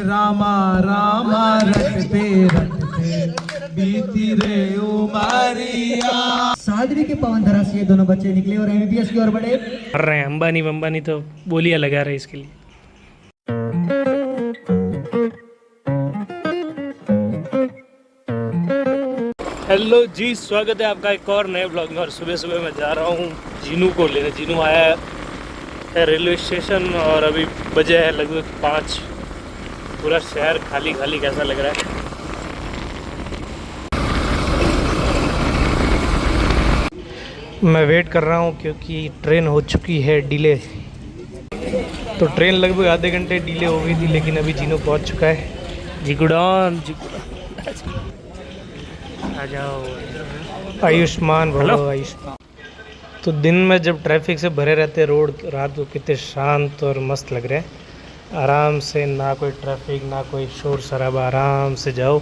रामा रामा रटते रटते बीती रे उमरिया। सादरी के पवन धरा से ये दोनों बच्चे निकले और एमबीबीएस की ओर बढ़े। कर रहे हैं अंबानी तो बोलियां लगा रहे हैं इसके लिए। हेलो जी, स्वागत है आपका एक और नए ब्लॉग में। और सुबह सुबह मैं जा रहा हूँ जीनू को लेने। जीनू आया है रेलवे स्टेशन और अभी बजे है लगभग 5। पूरा शहर खाली खाली कैसा लग रहा है। मैं वेट कर रहा हूँ क्योंकि ट्रेन हो चुकी है डिले। तो ट्रेन लगभग आधे घंटे डिले हो गई थी, लेकिन अभी जीनू पहुँच चुका है। जिगुडान आ जाओ, आयुष्मान बोलो आयुष्मान। तो दिन में जब ट्रैफिक से भरे रहते रोड, रात को कितने शांत और मस्त लग रहे हैं। आराम से, ना कोई ट्रैफिक ना कोई शोर शराबा, आराम से जाओ,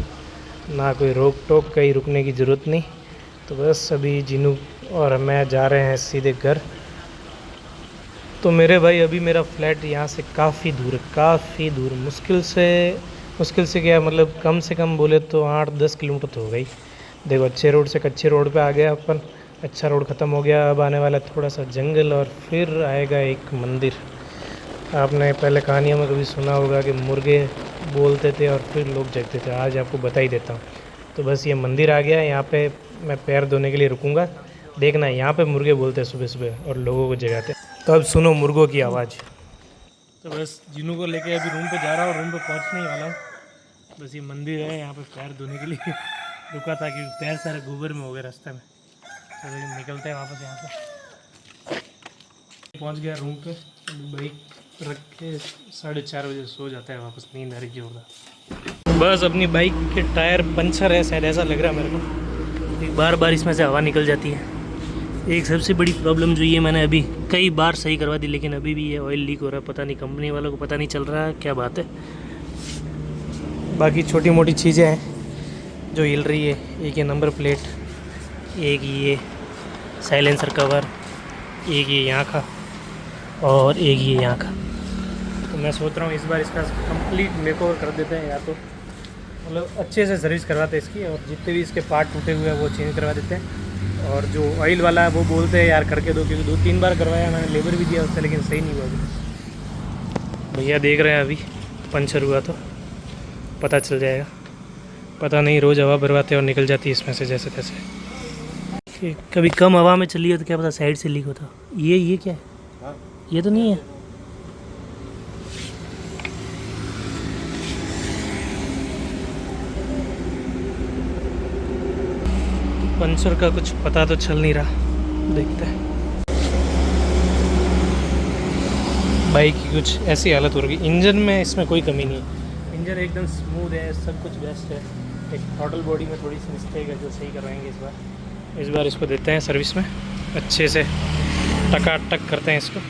ना कोई रोक टोक, कहीं रुकने की ज़रूरत नहीं। तो बस अभी जीनू और मैं जा रहे हैं सीधे घर। तो मेरे भाई अभी मेरा फ्लैट यहाँ से काफ़ी दूर है, काफ़ी दूर। मुश्किल से क्या मतलब, कम से कम बोले तो 8-10 किलोमीटर तो हो गई। देखो, अच्छे रोड से कच्चे रोड पे आ गया अपन। अच्छा रोड ख़त्म हो गया, अब आने वाला थोड़ा सा जंगल और फिर आएगा एक मंदिर। आपने पहले कहानियों में कभी सुना होगा कि मुर्गे बोलते थे और फिर लोग जगते थे। आज आपको बता ही देता हूँ। तो बस ये मंदिर आ गया, यहाँ पे मैं पैर धोने के लिए रुकूंगा। देखना, यहाँ पे मुर्गे बोलते हैं सुबह सुबह और लोगों को जगाते। तो अब सुनो मुर्गों की आवाज़। तो बस जीनू को लेके अभी रूम पे जा रहा हूँ, रूम पे पहुँचने ही वाला हूँ। बस ये मंदिर है, यहाँ पे पैर धोने के लिए रुका था क्योंकि पैर सारे गोबर में हो गए रास्ते में। चलो निकलते हैं वापस यहाँ से। पहुँच गया रूम पे। बाइक रख के 4:30 बजे सो जाता है वापस, नींद आ रही होगा। बस अपनी बाइक के टायर पंचर है शायद, ऐसा लग रहा है मेरे को। एक बार इसमें से हवा निकल जाती है। एक सबसे बड़ी प्रॉब्लम जो ये मैंने अभी कई बार सही करवा दी, लेकिन अभी भी ये ऑयल लीक हो रहा है। पता नहीं कंपनी वालों को पता नहीं चल रहा है क्या बात है। बाकी छोटी मोटी चीज़ें हैं जो हिल रही है। एक ये नंबर प्लेट, एक ये साइलेंसर कवर, एक ये यहाँ का और एक ये यहाँ का। तो मैं सोच रहा हूँ इस बार इसका कंप्लीट मेकओवर कर देते हैं, या तो मतलब अच्छे से सर्विस करवाते हैं इसकी, और जितने भी इसके पार्ट टूटे हुए हैं वो चेंज करवा देते हैं। और जो ऑयल वाला है वो बोलते हैं यार करके दो, क्योंकि 2-3 बार करवाया मैंने, लेबर भी दिया उससे, लेकिन सही नहीं हुआ अभी। भैया देख रहे हैं अभी पंचर हुआ तो पता चल जाएगा। पता नहीं, रोज़ हवा भरवाते और निकल जाती है इसमें से जैसे तैसे। कभी कम हवा में चली हो तो क्या पता साइड से लीक होता। ये क्या है? ये तो नहीं है। पंचर का कुछ पता तो चल नहीं रहा, देखते हैं। बाइक की कुछ ऐसी हालत हो रही है। इंजन में इसमें कोई कमी नहीं है, इंजन एकदम स्मूथ है, सब कुछ बेस्ट है। एक थ्रॉटल बॉडी में थोड़ी सी मिस्टेक है जो सही करवाएंगे इस बार इसको देते हैं सर्विस में, अच्छे से टकाटक करते हैं इसको।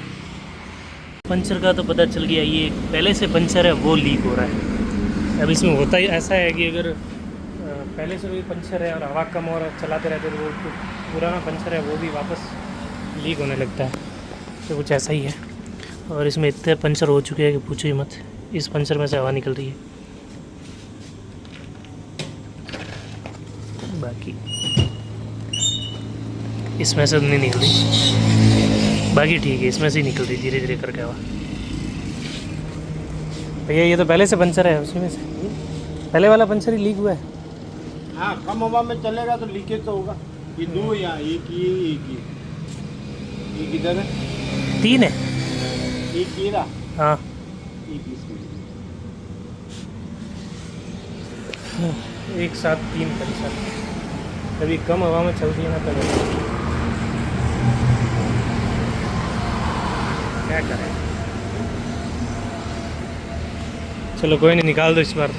पंचर का तो पता चल गया, ये पहले से पंचर है वो लीक हो रहा है। अब इसमें होता ही ऐसा है कि अगर पहले से भी पंचर है और हवा कम और चलाते रहते तो वो पुराना पंचर है वो भी वापस लीक होने लगता है। तो कुछ ऐसा ही है। और इसमें इतने पंचर हो चुके हैं कि पूछो ही मत। इस पंचर में से हवा निकल रही है, बाकी इसमें से नहीं निकल रही। बाकी ठीक है, इसमें से ही निकल रही धीरे धीरे करके हवा। भैया ये तो पहले से पंचर है, उसी में से पहले वाला पंचर ही लीक हुआ है। हाँ, कम हवा में चलेगा तो लीकेज तो होगा। ये 2 यहाँ, एक इधर है, 3 है, एक ये रहा, हाँ एक इसमें। 1 7 3 पंचर। कभी कम हवा में चलती है ना, तभी क्या करें। चलो कोई नहीं, निकाल दो इस बार।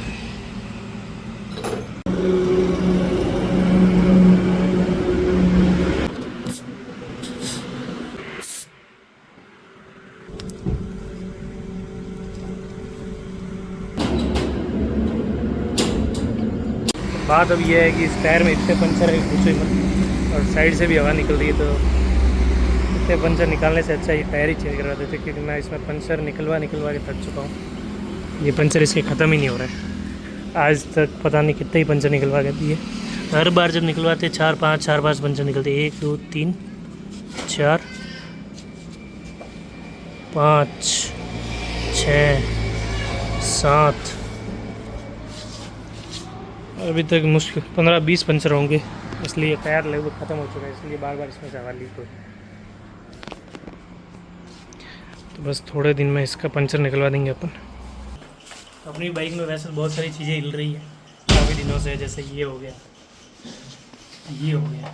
बात अब यह है कि इस टायर में इतने पंचर है पूछो ही मत, और साइड से भी हवा निकल रही है। तो इतने पंचर निकालने से अच्छा ये टायर ही चेंज करवा देते, क्योंकि मैं इसमें पंचर निकलवा के थक चुका हूँ। ये पंचर इसके ख़त्म ही नहीं हो रहा है। आज तक पता नहीं कितने ही पंचर निकलवा के दिए। हर बार जब निकलवाते 4-5 पंचर निकलते। 1 2 3 4 5 6 7 अभी तक मुश्किल 15-20 पंचर होंगे, इसलिए टायर लगभग ख़त्म हो चुका है, इसलिए बार बार इसमें से हवा लीक हो। तो बस थोड़े दिन में इसका पंचर निकलवा देंगे अपन। अपनी बाइक में वैसे बहुत सारी चीज़ें हिल रही है काफ़ी दिनों से, जैसे ये हो गया, ये हो गया।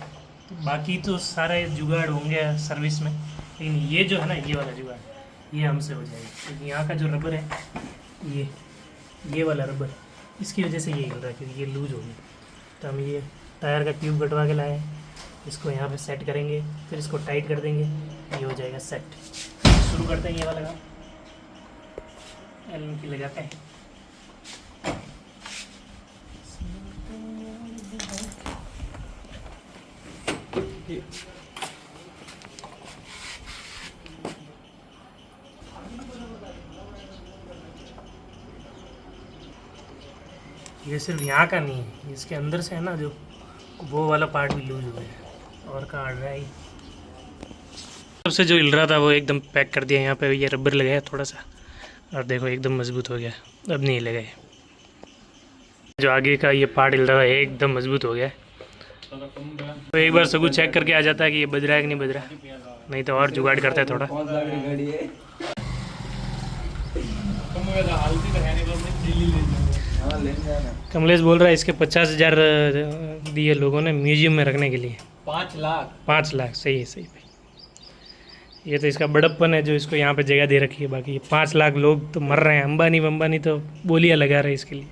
तो बाकी तो सारे जुगाड़ होंगे सर्विस में, लेकिन ये जो है ना, ये वाला जुगाड़ ये हमसे हो जाएगा, क्योंकि यहाँ का जो रबर है ये वाला रबर, इसकी वजह से ये हिल रहा है, क्योंकि ये लूज हो गया। तो हम ये टायर का ट्यूब कटवा के लाए, इसको यहाँ पे सेट करेंगे, फिर इसको टाइट कर देंगे, ये हो जाएगा सेट। शुरू करते हैं ये वाला काम, एलन की लगाते हैं। ये सिर्फ यहाँ का नहीं है, इसके अंदर से है ना जो वो वाला पार्ट भी लूज हो गया है और कहाँ अड़ रहा है। सबसे जो हिल रहा था वो एकदम पैक कर दिया। यहाँ पे ये रबर लगाया थोड़ा सा और देखो एकदम मजबूत हो गया, अब नहीं हिलेगा। जो आगे का ये पार्ट हिल रहा है एकदम मजबूत हो गया है। तो एक बार सगू चेक करके आ जाता है कि ये बज रहा है कि नहीं बज रहा, नहीं तो और जुगाड़ करता है थोड़ा। कमलेश बोल रहा है इसके 50,000 दिए लोगों ने म्यूजियम में रखने के लिए। 5 लाख सही है, सही भाई। ये तो इसका बड़प्पन है जो इसको यहाँ पे जगह दे रखी है। बाकी ये 5 लाख लोग तो मर रहे हैं, अंबानी तो बोलियाँ लगा रहे हैं इसके लिए।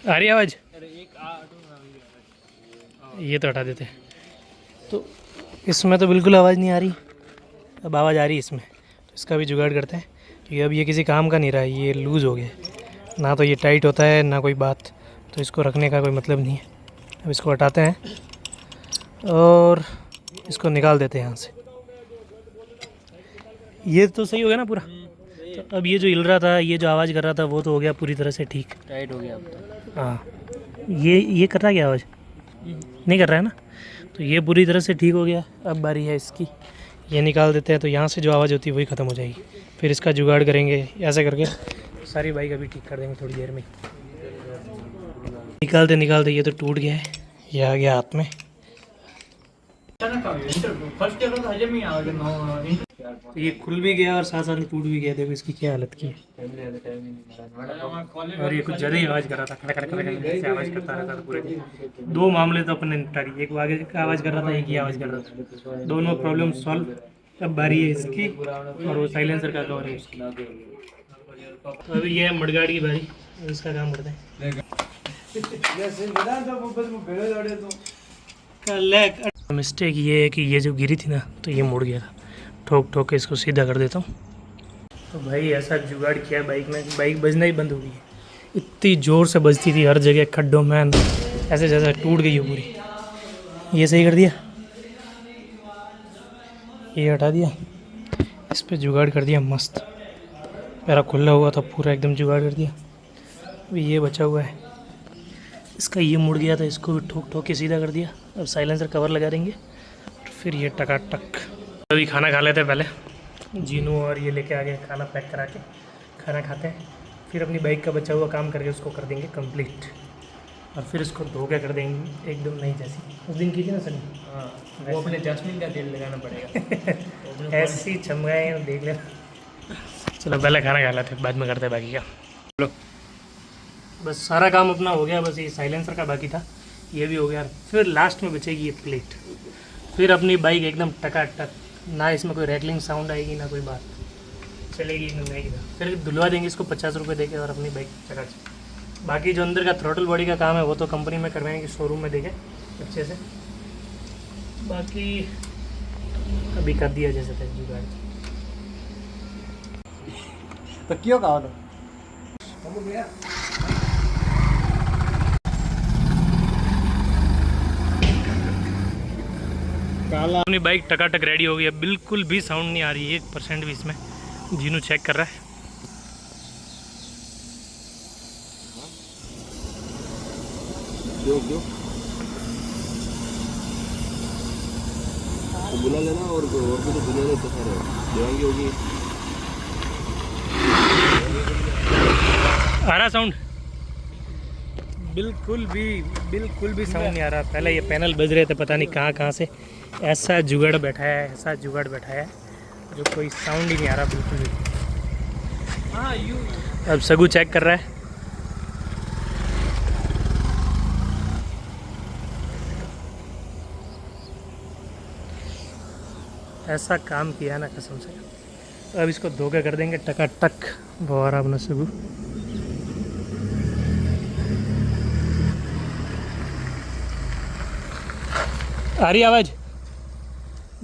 आ रही आवाज़? ये तो हटा देते हैं। तो इसमें तो बिल्कुल आवाज़ नहीं आ रही, अब आवाज़ आ रही है इसमें। तो इसका भी जुगाड़ करते हैं, क्योंकि अब ये किसी काम का नहीं रहा है, ये लूज़ हो गया, ना तो ये टाइट होता है ना कोई बात, तो इसको रखने का कोई मतलब नहीं है। अब इसको हटाते हैं और इसको निकाल देते हैं यहाँ से। ये तो सही हो गया ना पूरा। तो अब ये जो हिल रहा था, ये जो आवाज़ कर रहा था, वो तो हो गया पूरी तरह से ठीक, टाइट हो गया अब तो। हाँ, ये कर रहा है क्या आवाज़? नहीं कर रहा है ना, तो ये पूरी तरह से ठीक हो गया। अब बारी है इसकी, ये निकाल देते हैं, तो यहाँ से जो आवाज़ होती है वही ख़त्म हो जाएगी। फिर इसका जुगाड़ करेंगे, ऐसे करके सारी बाइक अभी ठीक कर देंगे थोड़ी देर में। निकालते ये तो टूट गया है, ये आ गया हाथ में। तो ये खुल भी गया और साथ साथ टूट भी गया। देखो इसकी क्या हालत की है। और ये कुछ ज़्यादा ही आवाज़ कर रहा था, खड़क ऐसे आवाज़ करता रहता था पूरे दिन। 2 मामले तो अपने निपटा दिए, एक आगे का आवाज़ कर रहा था, एक ही आवाज़ कर रहा था, दोनों प्रॉब्लम सॉल्व। अब बारी है इसकी, और वो साइलेंसर का कवर है इसकी। तो अभी ये है मडगाड़ की बारी, इसका काम करते हैं। मिस्टेक ये है कि ये जो गिरी थी ना, तो ये मुड़ गया था। ठोक के इसको सीधा कर देता हूँ। तो भाई ऐसा जुगाड़ किया बाइक में, बाइक बजना ही बंद हो गई है। इतनी ज़ोर से बजती थी हर जगह, खड्डों में ऐसे जैसे टूट गई हो पूरी। ये सही कर दिया, ये हटा दिया, इस पर जुगाड़ कर दिया मस्त। मेरा खुला हुआ था पूरा, एकदम जुगाड़ कर दिया। अभी ये बचा हुआ है, इसका ये मुड़ गया था, इसको भी ठोक के सीधा कर दिया। अब साइलेंसर कवर लगा देंगे और फिर ये टकाटक। अभी खाना खा लेते हैं पहले, जीनू और ये लेके आ गए खाना पैक करा के, खाना खाते हैं, फिर अपनी बाइक का बचा हुआ काम करके उसको कर देंगे कंप्लीट, और फिर इसको धो के कर देंगे एकदम नई जैसी। उस दिन की थी ना सनी? हाँ, वो अपने जैस्मिन का तेल लगाना पड़ेगा। ऐसी चमकाए देख ले। चलो पहले खाना खा लेते हैं, बाद में करते हैं बाकी का। चलो बस सारा काम अपना हो गया, बस ये साइलेंसर का बाकी था, ये भी हो गया। फिर लास्ट में बचेगी ये प्लेट, फिर अपनी बाइक एकदम टकाटक, ना इसमें कोई रैकलिंग साउंड आएगी ना कोई बात, चलेगी एकदम नई। फिर धुलवा देंगे इसको 50 रुपये देके और अपनी बाइक चकाचक। बाकी जो अंदर का थ्रोटल बॉडी का काम है वो तो कंपनी में करवाएंगे, शोरूम में देखें अच्छे से। बाकी अभी कर दिया जैसे तक जुगाड़। तो क्यों कहा तो अपनी बाइक टकाटक रेडी हो गई है, बिल्कुल भी साउंड नहीं आ रही है, 1% भी इसमें। जीनू चेक कर रहा है, क्यों क्यों तो बुला लेना और भी तो दुनिया में इतने सारे देवांगी होगी। आ रहा साउंड? बिल्कुल भी साउंड नहीं आ रहा। पहले ये पैनल बज रहे थे पता नहीं कहाँ से। ऐसा जुगाड़ बैठा है जो कोई साउंड ही नहीं आ रहा बिल्कुल भी। अब सगू चेक कर रहा है। ऐसा काम किया ना कसम से। अब इसको धोखा कर देंगे टकाटक। बहुत अपना सगू आ रही आवाज़?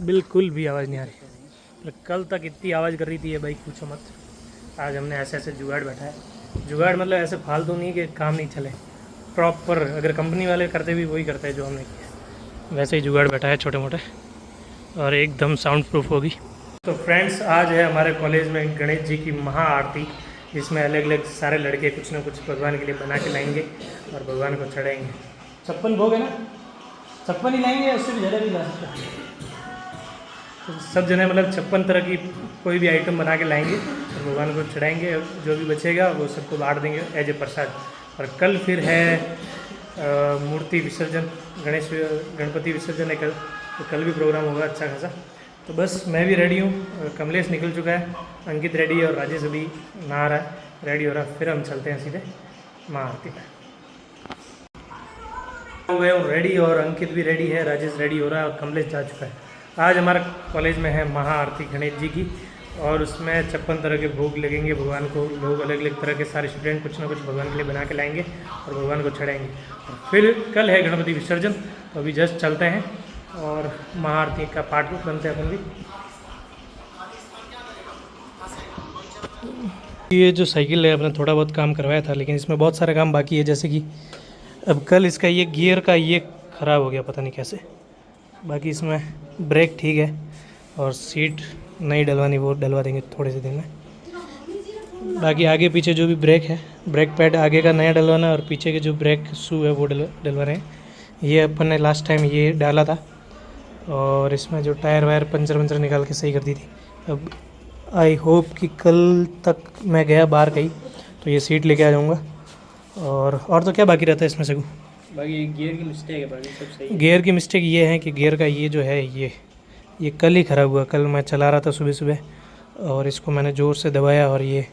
बिल्कुल भी आवाज़ नहीं आ रही। कल तक इतनी आवाज़ कर रही थी ये भाई पूछो मत। आज हमने ऐसे जुगाड़ बैठा है। जुगाड़ मतलब ऐसे फालतू नहीं कि काम नहीं चले, प्रॉपर अगर कंपनी वाले करते भी वही करते हैं जो हमने किया। वैसे ही जुगाड़ बैठा है छोटे मोटे और एकदम साउंड प्रूफ होगी। तो फ्रेंड्स आज है हमारे कॉलेज में गणेश जी की महा आरती, जिसमें अलग अलग सारे लड़के कुछ ना कुछ भगवान के लिए बना के लाएंगे और भगवान को चढ़ाएंगे। 56 भोग है ना, 56 ही लाएंगे, उससे भी ज़्यादा भी ला सकते हैं। तो सब जने मतलब 56 तरह की कोई भी आइटम बना के लाएंगे और भगवान को चढ़ाएंगे। जो भी बचेगा वो सबको बांट देंगे एज ए प्रसाद। और कल फिर है मूर्ति विसर्जन, गणपति विसर्जन है कल, तो कल भी प्रोग्राम होगा अच्छा खासा। तो बस मैं भी रेडी हूँ, कमलेश निकल चुका है, अंकित रेडी है और राजेश अभी नहा रहा है, रेडी हो रहा है। फिर हम चलते हैं सीधे माँ आरती में। हो गए और रेडी, और अंकित भी रेडी है, राजेश रेडी हो रहा है और कमलेश जा चुका है। आज हमारे कॉलेज में है महा आरती गणेश जी की, और उसमें 56 तरह के भोग लगेंगे भगवान को। लोग अलग अलग तरह के सारे स्टूडेंट कुछ ना कुछ भगवान के लिए बना के लाएंगे और भगवान को चढ़ाएंगे। और फिर कल है गणपति विसर्जन, तो अभी जस्ट चलते हैं और महा आरती का पार्ट बनते हैं अपन भी। ये जो साइकिल है अपने थोड़ा बहुत काम करवाया था, लेकिन इसमें बहुत सारा काम बाकी है। जैसे कि अब कल इसका ये गियर का ये ख़राब हो गया पता नहीं कैसे। बाकी इसमें ब्रेक ठीक है और सीट नहीं डलवानी, वो डलवा देंगे थोड़े से दिन में। बाकी आगे पीछे जो भी ब्रेक है, ब्रेक पैड आगे का नया डलवाना है और पीछे के जो ब्रेक शू है वो डलवा रहे हैं। ये अपन ने लास्ट टाइम ये डाला था और इसमें जो टायर वायर पंचर निकाल के सही कर दी थी। अब आई होप कि कल तक मैं गया बाहर कहीं तो ये सीट लेके आ जाऊँगा। और तो क्या बाकी रहता है इसमें से? बाकी गियर की मिस्टेक है, बाकी सब सही है। गियर की मिस्टेक ये है कि गियर का ये जो है ये कल ही ख़राब हुआ। कल मैं चला रहा था सुबह और इसको मैंने ज़ोर से दबाया और ये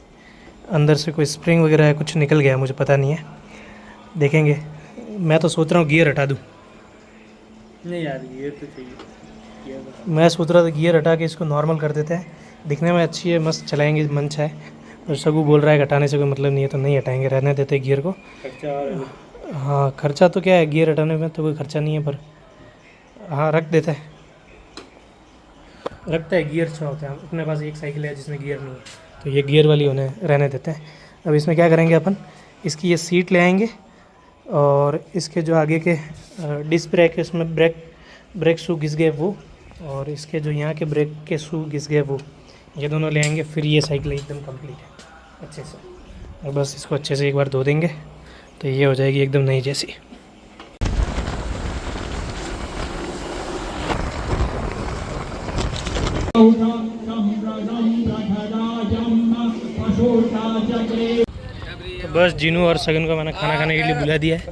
अंदर से कोई स्प्रिंग वगैरह है कुछ निकल गया, मुझे पता नहीं है, देखेंगे। मैं तो सोच रहा हूँ गियर हटा दूँ। नहीं यार गियर तो चाहिए। मैं सोच रहा था गियर हटा के इसको नॉर्मल कर देते हैं, दिखने में अच्छी है, मस्त चलाएंगे मन चाहे। और सगू बोल रहा है हटाने से कोई मतलब नहीं है, तो नहीं हटाएंगे, रहने देते गियर को। खर्चा और हाँ खर्चा तो क्या है, गियर हटाने में तो कोई खर्चा नहीं है, पर हाँ रखते हैं गियर अच्छा होता है। अपने पास एक साइकिल है जिसमें गियर नहीं है, तो ये गियर वाली उन्हें रहने देते हैं। अब इसमें क्या करेंगे अपन, इसकी ये सीट ले आएंगे और इसके जो आगे के डिस्क ब्रेक है उसमें ब्रेक शू घिस गए वो, और इसके जो यहाँ के ब्रेक के शू घिस गए वो, ये दोनों ले आएंगे। फिर ये साइकिल एकदम कंप्लीट है अच्छे से। और बस इसको अच्छे से एक बार धो देंगे तो ये हो जाएगी एकदम नई जैसी। तो बस जीनू और सगन को मैंने खाना खाने के लिए बुला दिया है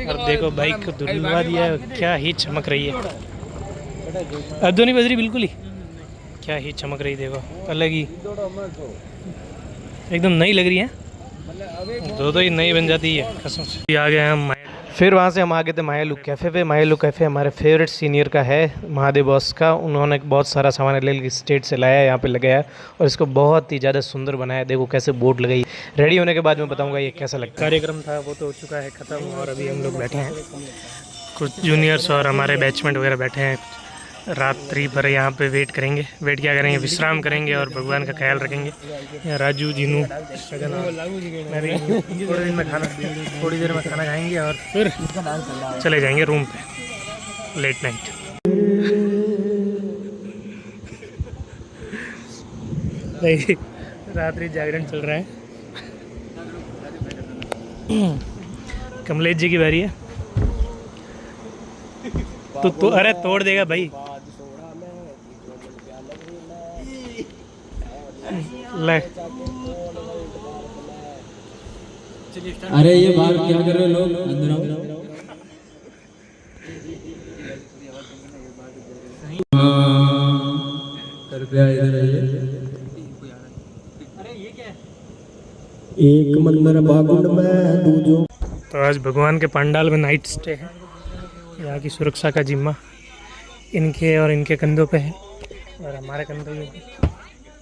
और देखो बाइक को धुलवा दिया है, क्या ही चमक रही है। अब तो नहीं बज रही बिल्कुल ही, क्या ही चमक रही, देखो अलग ही एकदम नई लग रही है। दो ही नई बन जाती है कसम से। आ गए हम फिर वहाँ से हम आ गए थे माया लुक कैफ़े पे। माया लुक कैफ़े हमारे फेवरेट सीनियर का है, महादेव बॉस का। उन्होंने बहुत सारा सामान अलग स्टेट से लाया है, यहाँ पे लगाया और इसको बहुत ही ज़्यादा सुंदर बनाया। देखो कैसे बोर्ड लगाई। रेडी होने के बाद मैं बताऊँगा ये कैसा लगता है। कार्यक्रम था वो तो हो चुका है ख़त्म, और अभी हम लोग बैठे हैं, कुछ जूनियर्स और हमारे बैचमेट वगैरह बैठे हैं। रात्रि भर यहाँ पे वेट करेंगे। वेट क्या करेंगे, विश्राम करेंगे और भगवान का ख्याल रखेंगे। यहाँ राजू, जीनू, सगन, मैं भी थोड़ी देर में खाना खाएंगे और फिर चले जाएंगे रूम पे लेट नाइट। रात्रि जागरण चल रहा है। कमलेश जी की बारी है। तो अरे तोड़ देगा भाई। ले अरे ये बाहर क्या कर रहे हो लोग, अंदर आओ। कृपया इधर आइए। एक मंदिर बागुंड में दूजो। तो आज भगवान के पंडाल में नाइट स्टे है। यहाँ की सुरक्षा का जिम्मा इनके और इनके कंधों पे है और हमारे कंधों पे।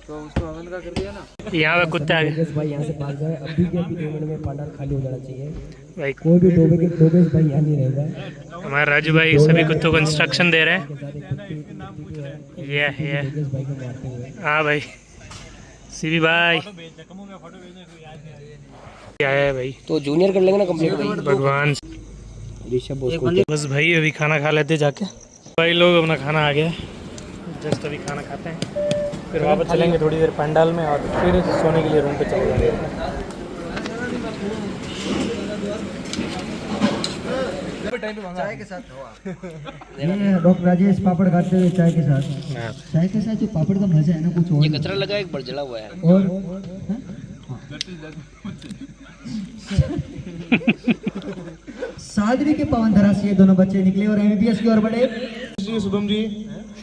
तो उसको अमन का कर दिया ना। यहाँ पे कुत्ते आ गए भाई, यहाँ से भाग जाए अभी के अभी 2 मिनट में पंडाल खाली हो जाना चाहिए भाई। कोई भी डोबेश भाई यहाँ नहीं रहेगा। हमारे राजू भाई सभी कुत्तों को इंस्ट्रक्शन दे रहे हैं। ये भाई को मारते हुए हाँ भाई, सीबी भाई क्या है भाई। तो जूनियर कर लेंगे ना कंप्लीट भगवान बस भाई अभी खाना खा लेते जाके। भाई लोग अपना खाना आ गया, जस्ट अभी खाना खाते हैं, फिर वापस चलेंगे थोड़ी देर पंडाल में और फिर सोने के लिए रूम पे चले जाएंगे। चाय के साथ डॉक्टर राजेश पापड़ खाते हुए चाय के साथ। चाय के साथ जो पापड़ का मजा है ना कुछ और। ये कचरा लगा एक बार जला हुआ है। और सादरी के पवन धरा से ये दोनों बच्चे निकले और एमबीबीएस की ओर बढ़े। जी शुभम जी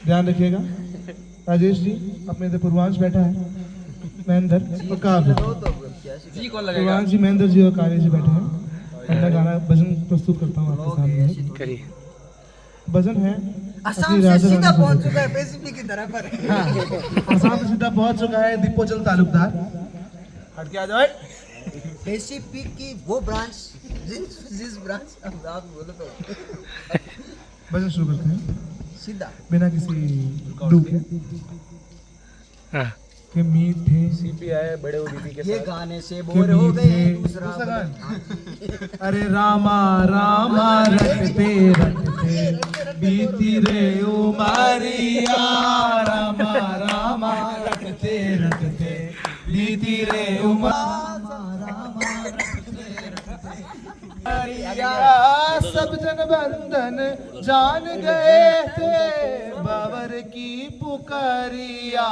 ध्यान रखिएगा। राजेश जी अपने इधर पूर्वांश बैठा है, महेंद्र और काव्य। पूर्वांश जी, महेंद्र जी और काव्य जी बैठे हैं। अपना गाना भजन प्रस्तुत करता हूँ आपके सामने। करिए। भजन है असम से सीधा पहुंच चुका है पीसीपी की तरफ पर। असम से सीधा पहुंच चुका है दीपोचल तालुकदार। हट के आ जाओ। पीसीपी की वो ब्रांच जिस ब्रांच आप बोलो तो भजन शुरू करते हैं सीधा बिना किसी डू के। हाँ के मीठे बड़े ओबीपी के ये गाने से बोर हो गए। दूसरा अरे रामा रामा रटते रटते बीती रे उमरिया। रामा रामा रटते रटते बीती रे उमरिया। सब जन बंधन जान गए थे बाबर की पुकारिया।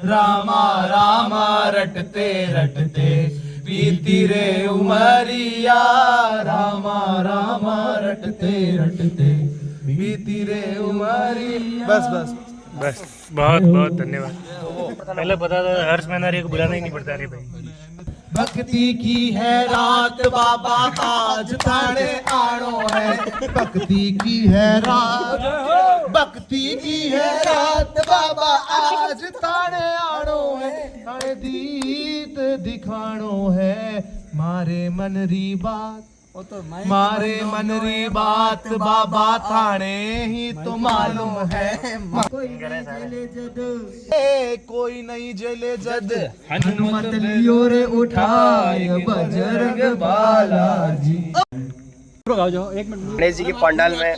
रामा रामा रटते रटते बीती रे उमरिया। रामा रामा रटते रटते बीती रे उमरिया। बस बस बस, बहुत बहुत धन्यवाद। पहले बता दो हर्ष मैनारी को बुलाना ही नहीं पड़ता रे भाई। भक्ति की है रात बाबा आज थाने आड़ो है। भक्ति की है रात, भक्ति की है रात बाबा आज थाने आड़ो है। थाने दीत दिखाणो है मारे मन री बात। मारे मन री बात बाबा थाने ही तो मालूम है। कोई नहीं जले जद हनुमत लियो रे उठाए बजरंग बालाजी। गणेश जी के पंडाल में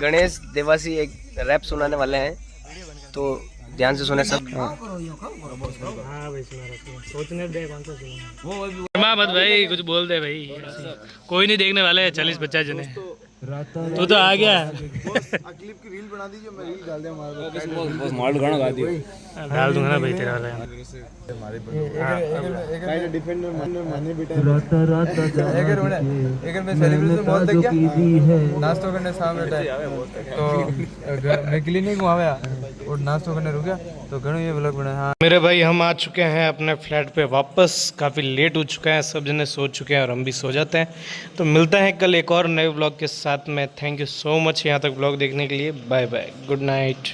गणेश देवासी एक रैप सुनाने वाले हैं, तो ध्यान से सुने सब। हाँ भाई सोचने दे कौन सा सुना मत भाई, कुछ बोल दे भाई। कोई नहीं देखने वाले 40-50 जने। तू तो आ गया। क्लिप की रील बना दीजिए, मैं रील डाल दूं हमारे मॉडल गाना गा दियो। डाल दूंगा ना भाई तेरा वाला। एक डिफेंडर माने बेटा अगर मैं सेलिब्रेशन बहुत देख गया नाश्ता करने सामने तो मैं क्लिनिक में आया और नाश्ता करने रुक गया तो घणो ये व्लॉग बना। हाँ मेरे भाई हम आ चुके हैं अपने फ्लैट पे वापस। काफ़ी लेट हो चुका है, सब जने सो चुके हैं और हम भी सो जाते हैं। तो मिलते हैं कल एक और नए व्लॉग के साथ में। थैंक यू सो मच यहाँ तक व्लॉग देखने के लिए। Bye bye, good night.